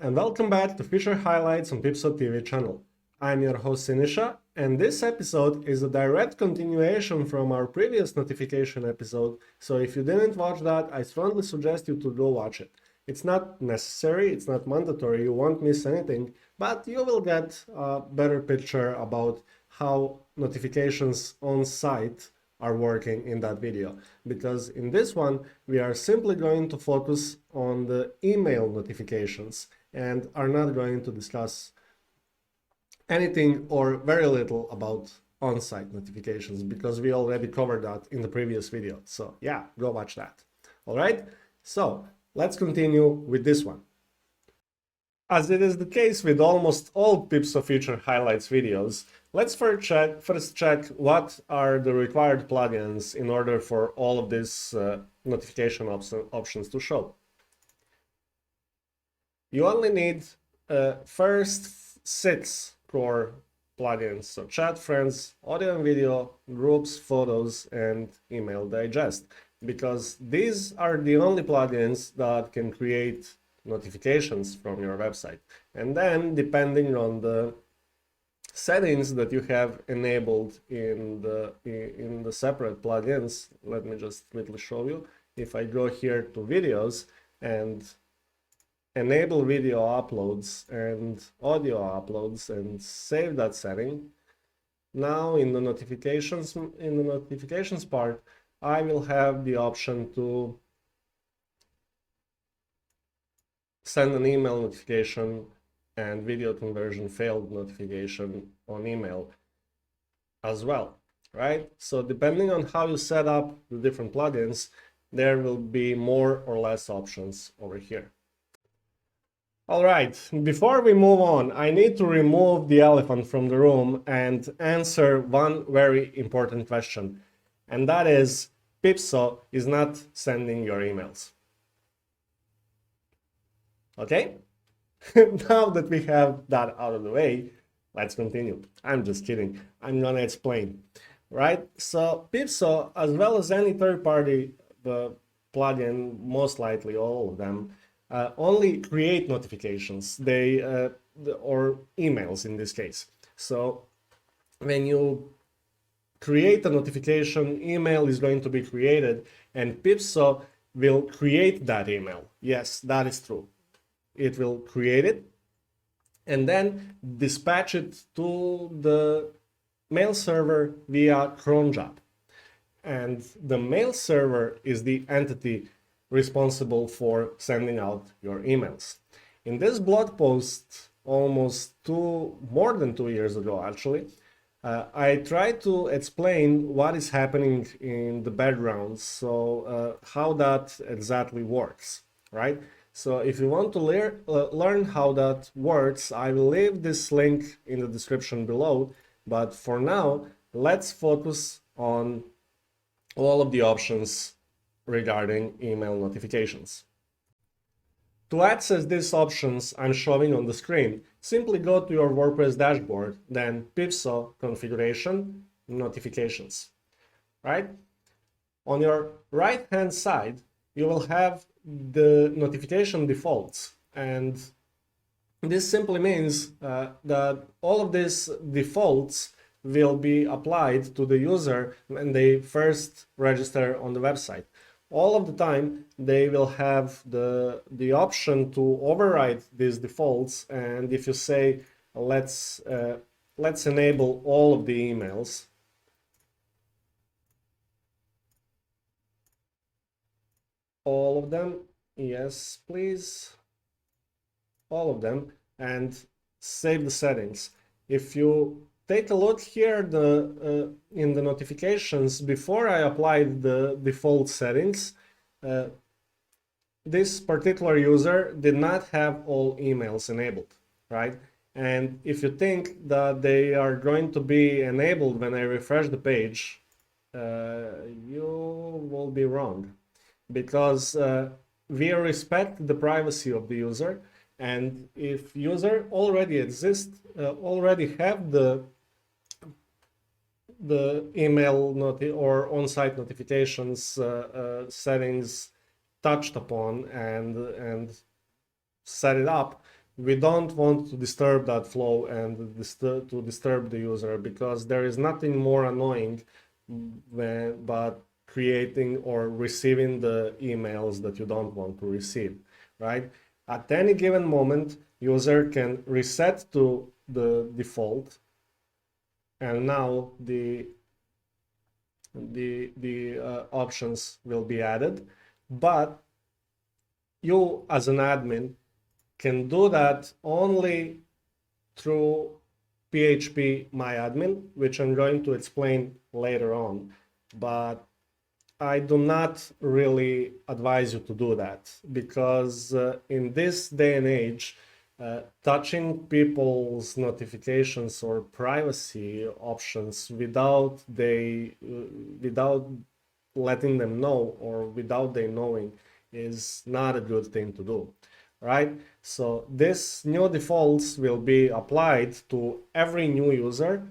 and welcome back to Feature Highlights on PeepSo TV channel. I'm your host Sinisha, and this episode is a direct continuation from our previous notification episode, so if you didn't watch that, I strongly suggest you to go watch it. It's not necessary, it's not mandatory, you won't miss anything, but you will get a better picture about how notifications on site are working in that video, because in this one we are simply going to focus on the email notifications and are not going to discuss anything or very little about on-site notifications, because we already covered that in the previous video. So yeah, go watch that. All right, so let's continue with this one. As it is the case with almost all PeepSo feature highlights videos, let's first check what are the required plugins in order for all of these notification options to show. You only need first 6 core plugins, so chat, friends, audio and video, groups, photos, and email digest, because these are the only plugins that can create notifications from your website. And then, depending on the settings that you have enabled in the separate plugins, let me just quickly show you. If I go here to videos and enable video uploads and audio uploads and save that setting, now in the notifications part, I will have the option to send an email notification and video conversion failed notification on email as well, right? So depending on how you set up the different plugins, there will be more or less options over here. All right, before we move on, I need to remove the elephant from the room and answer one very important question, and that is, PeepSo is not sending your emails. Okay? Now that we have that out of the way, let's continue. I'm just kidding. I'm gonna explain. Right? So PeepSo, as well as any third-party plugin, most likely all of them, only create notifications. Or emails in this case. So when you create a notification, email is going to be created, and PeepSo will create that email. Yes, that is true. It will create it and then dispatch it to the mail server via cron job. And the mail server is the entity responsible for sending out your emails. In this blog post, more than 2 years ago actually, I tried to explain what is happening in the background, so how that exactly works, right? So if you want to learn how that works, I will leave this link in the description below. But for now, let's focus on all of the options regarding email notifications. To access these options I'm showing on the screen, simply go to your WordPress dashboard, then PeepSo configuration, notifications, right? On your right-hand side, you will have the notification defaults, and this simply means that all of these defaults will be applied to the user when they first register on the website. All of the time they will have the option to override these defaults, and if you say let's enable all of the emails, all of them, yes please, all of them, and save the settings. If you take a look here in the notifications, before I applied the default settings, this particular user did not have all emails enabled, right? And if you think that they are going to be enabled when I refresh the page, you will be wrong, because we respect the privacy of the user, and if user already exists, already have the email or on-site notifications settings touched upon and set it up, we don't want to disturb that flow and to disturb the user, because there is nothing more annoying but creating or receiving the emails that you don't want to receive, right? At any given moment, user can reset to the default, and now the options will be added. But you as an admin can do that only through PHP MyAdmin, which I'm going to explain later on. But I do not really advise you to do that, because in this day and age, touching people's notifications or privacy options without letting them know, or without they knowing, is not a good thing to do, right? So this new defaults will be applied to every new user,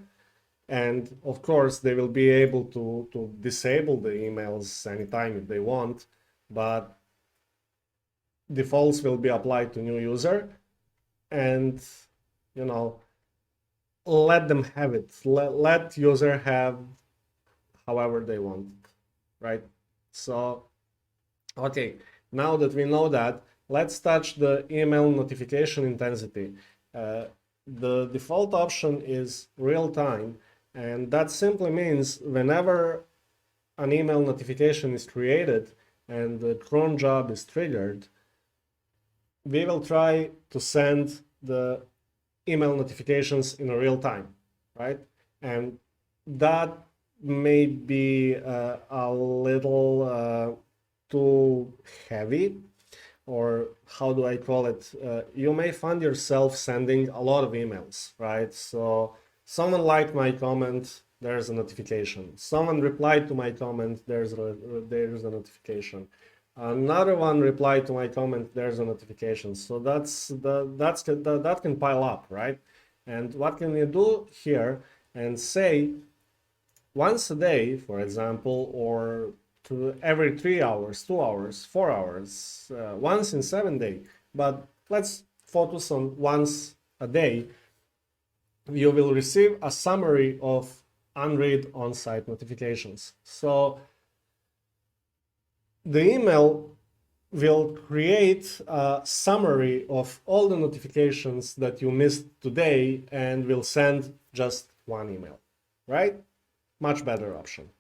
and of course they will be able to disable the emails anytime if they want, but defaults will be applied to new user, and you know, let them have it. Let user have however they want, right? So okay, now that we know that, let's touch the email notification intensity. The default option is real time, and that simply means whenever an email notification is created and the cron job is triggered, we will try to send the email notifications in real time, right? And that may be a little too heavy, or how do I call it? You may find yourself sending a lot of emails, right? So someone liked my comment, there's a notification. Someone replied to my comment, there's a notification. Another one replied to my comment, there's a notification. So that can pile up, right? And what can you do here? And say once a day, for example, or to every 3 hours, 2 hours, 4 hours, once in 7 days. But let's focus on once a day. You will receive a summary of unread on-site notifications. So the email will create a summary of all the notifications that you missed today and will send just one email, right? Much better option.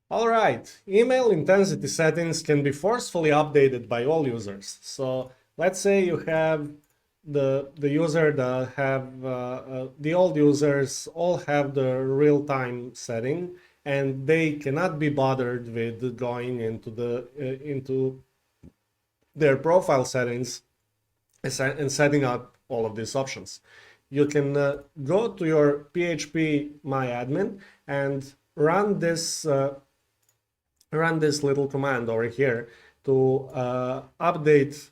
All right, email intensity settings can be forcefully updated by all users. So let's say you have the user that have the old users all have the real-time setting, and they cannot be bothered with going into their profile settings and setting up all of these options. You can go to your PHP MyAdmin and run this little command over here to update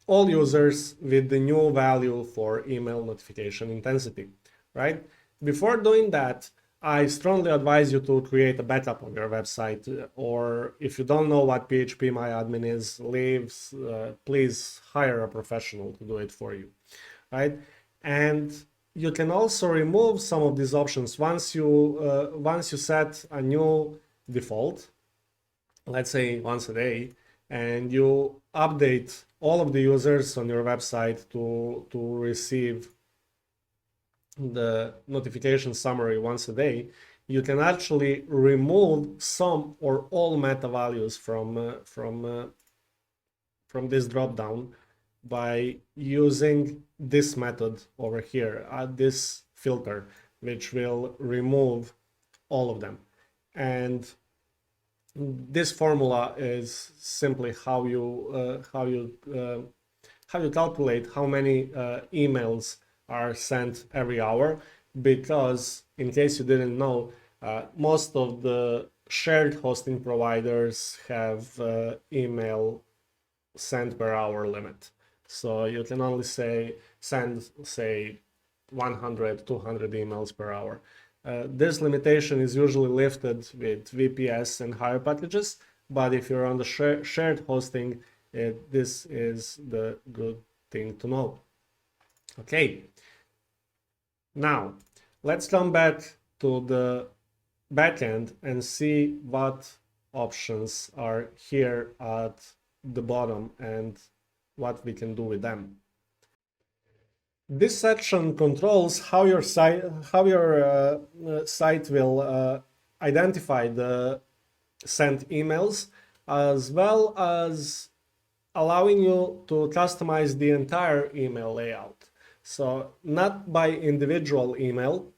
all users with the new value for email notification intensity, right? Before doing that, I strongly advise you to create a backup on your website, or if you don't know what PHP MyAdmin is, please hire a professional to do it for you, right? And you can also remove some of these options once you set a new default, let's say once a day, and you update all of the users on your website to receive the notification summary once a day. You can actually remove some or all meta values from this dropdown by using this method over here, this filter, which will remove all of them. And this formula is simply how you calculate how many emails are sent every hour, because in case you didn't know, most of the shared hosting providers have email sent per hour limit. So you can only send 100, 200 emails per hour. This limitation is usually lifted with VPS and higher packages, but if you're on the shared hosting, this is the good thing to know. Okay, now let's come back to the backend and see what options are here at the bottom and what we can do with them. This section controls how your site will identify the sent emails, as well as allowing you to customize the entire email layout. So not by individual email,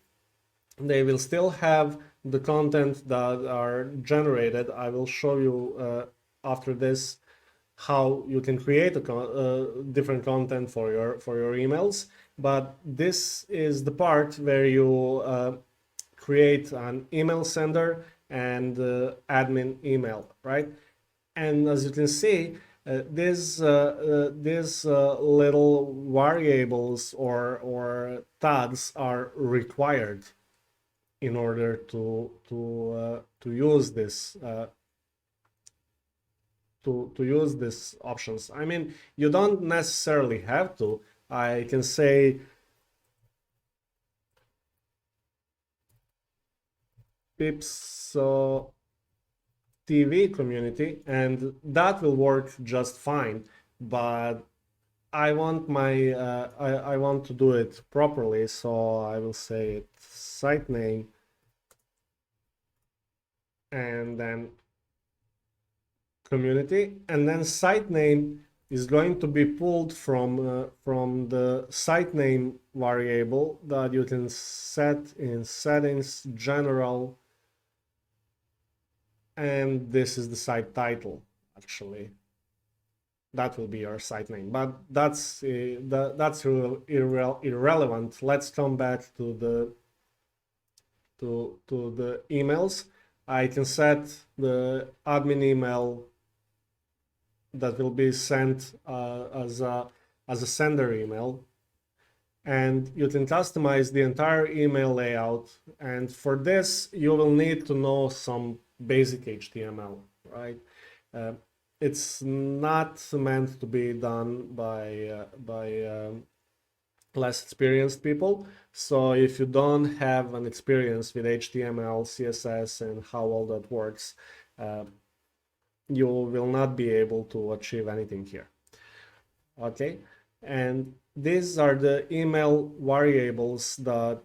they will still have the content that are generated. I will show you after this how you can create different content for your emails. But this is the part where you create an email sender and admin email, right? And as you can see, these little variables or tags are required in order to use this to use these options. I mean, you don't necessarily have to. I can say PeepSo TV community, and that will work just fine. But I want to do it properly, so I will say it site name and then community, and then site name is going to be pulled from the site name variable that you can set in settings general, and this is the site title. Actually, that will be your site name, but that's irrelevant. Let's come back to the emails. I can set the admin email that will be sent as a sender email, and you can customize the entire email layout. And for this, you will need to know some basic HTML, right? It's not meant to be done by less experienced people. So if you don't have an experience with HTML, CSS, and how all that works, you will not be able to achieve anything here. Okay, and these are the email variables that,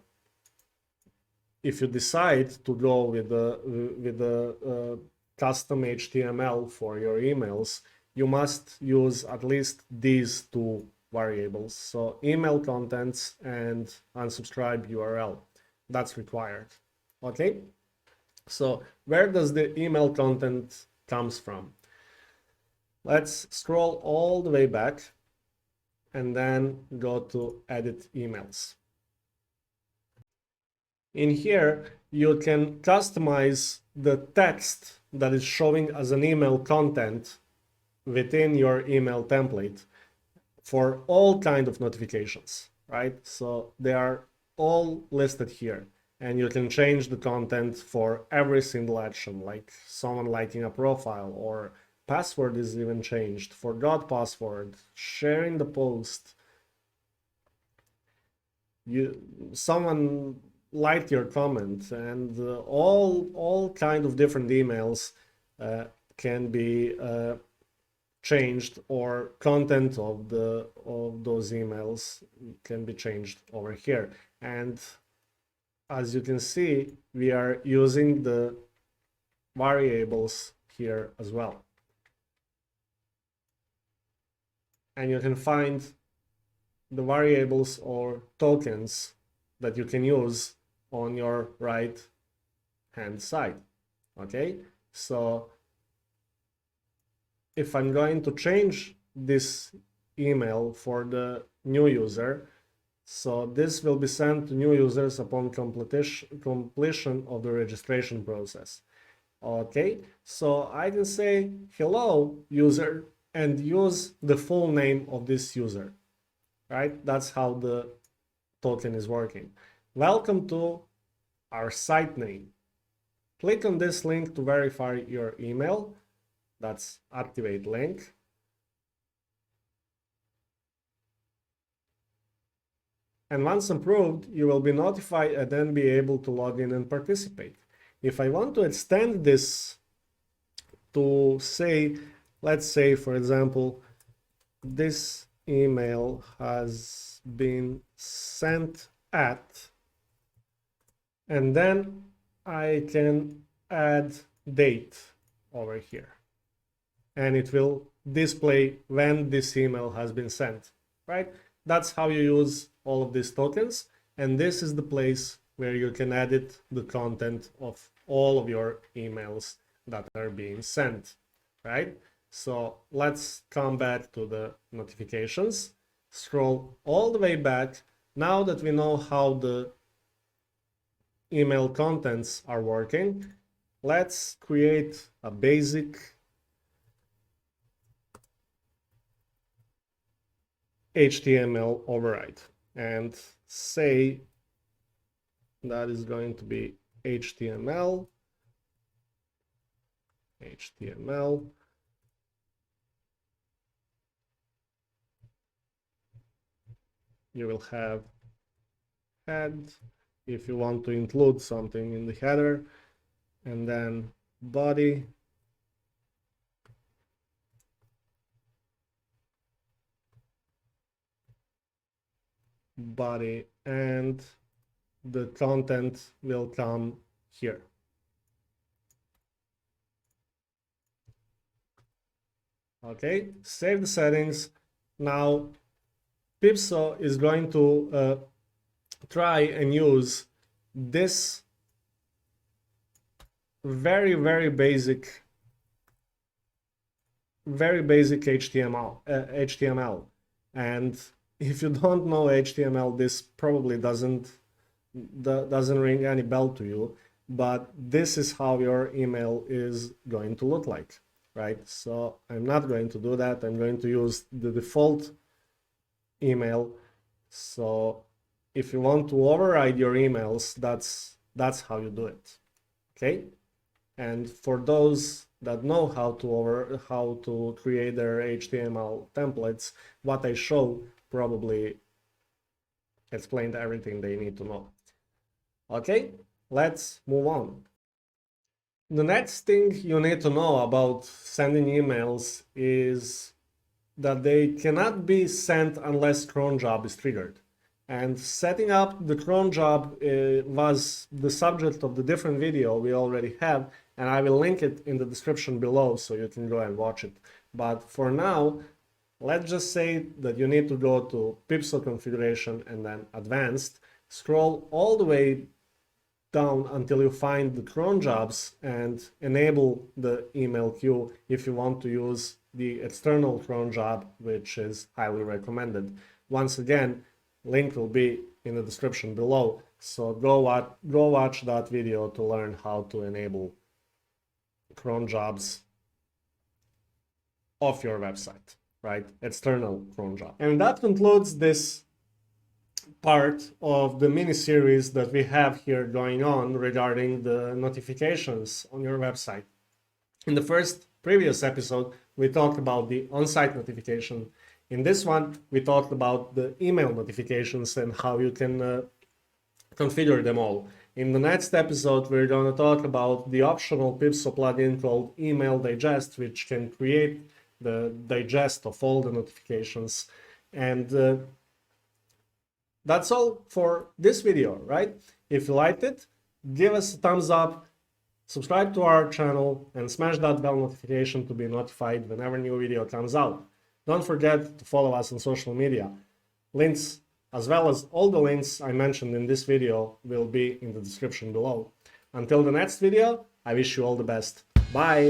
if you decide to go with the custom HTML for your emails, you must use at least these two variables. So email contents and unsubscribe URL. That's required. Okay, so where does the email content comes from? Let's scroll all the way back and then go to edit emails. In here, you can customize the text that is showing as an email content within your email template for all kind of notifications, right? So they are all listed here, and you can change the content for every single action, like someone liking a profile, or password is even changed, forgot password, sharing the post, someone liked your comment, and all kind of different emails can be changed, or content of those emails can be changed over here. And as you can see, we are using the variables here as well, and you can find the variables or tokens that you can use on your right hand side. Okay, so if I'm going to change this email for the new user, so this will be sent to new users upon completion of the registration process. Okay, so I can say hello user and use the full name of this user, right? That's how the token is working. Welcome to our site name. Click on this link to verify your email. That's activate link. And once approved, you will be notified and then be able to log in and participate. If I want to extend this to say, let's say, for example, this email has been sent at, and then I can add date over here, and it will display when this email has been sent, right? That's how you use all of these tokens, and this is the place where you can edit the content of all of your emails that are being sent, right? So let's come back to the notifications, scroll all the way back. Now that we know how the email contents are working, let's create a basic HTML override and say that is going to be HTML. You will have head if you want to include something in the header, and then body, and the content will come here. Okay, save the settings. Now PeepSo is going to try and use this very basic HTML. And if you don't know HTML, this probably doesn't ring any bell to you, but this is how your email is going to look like, right? So I'm not going to do that. I'm going to use the default email. So if you want to override your emails, that's how you do it. Okay? And for those that know how to create their HTML templates, what I show probably explained everything they need to know. Okay, let's move on. The next thing you need to know about sending emails is that they cannot be sent unless cron job is triggered. And setting up the cron job was the subject of the different video we already have, and I will link it in the description below so you can go and watch it. But for now, let's just say that you need to go to PeepSo configuration and then advanced, scroll all the way down until you find the cron jobs and enable the email queue if you want to use the external cron job, which is highly recommended. Once again, link will be in the description below, so go watch that video to learn how to enable cron jobs of your website, right? External cron job. And that concludes this part of the mini series that we have here going on regarding the notifications on your website. In the previous episode, we talked about the on-site notification. In this one, we talked about the email notifications and how you can configure them all. In the next episode, we're going to talk about the optional PeepSo plugin called Email Digest, which can create the digest of all the notifications. And that's all for this video, right? If you liked it, give us a thumbs up, subscribe to our channel, and smash that bell notification to be notified whenever new video comes out. Don't forget to follow us on social media. Links, as well as all the links I mentioned in this video, will be in the description below. Until the next video, I wish you all the best. Bye!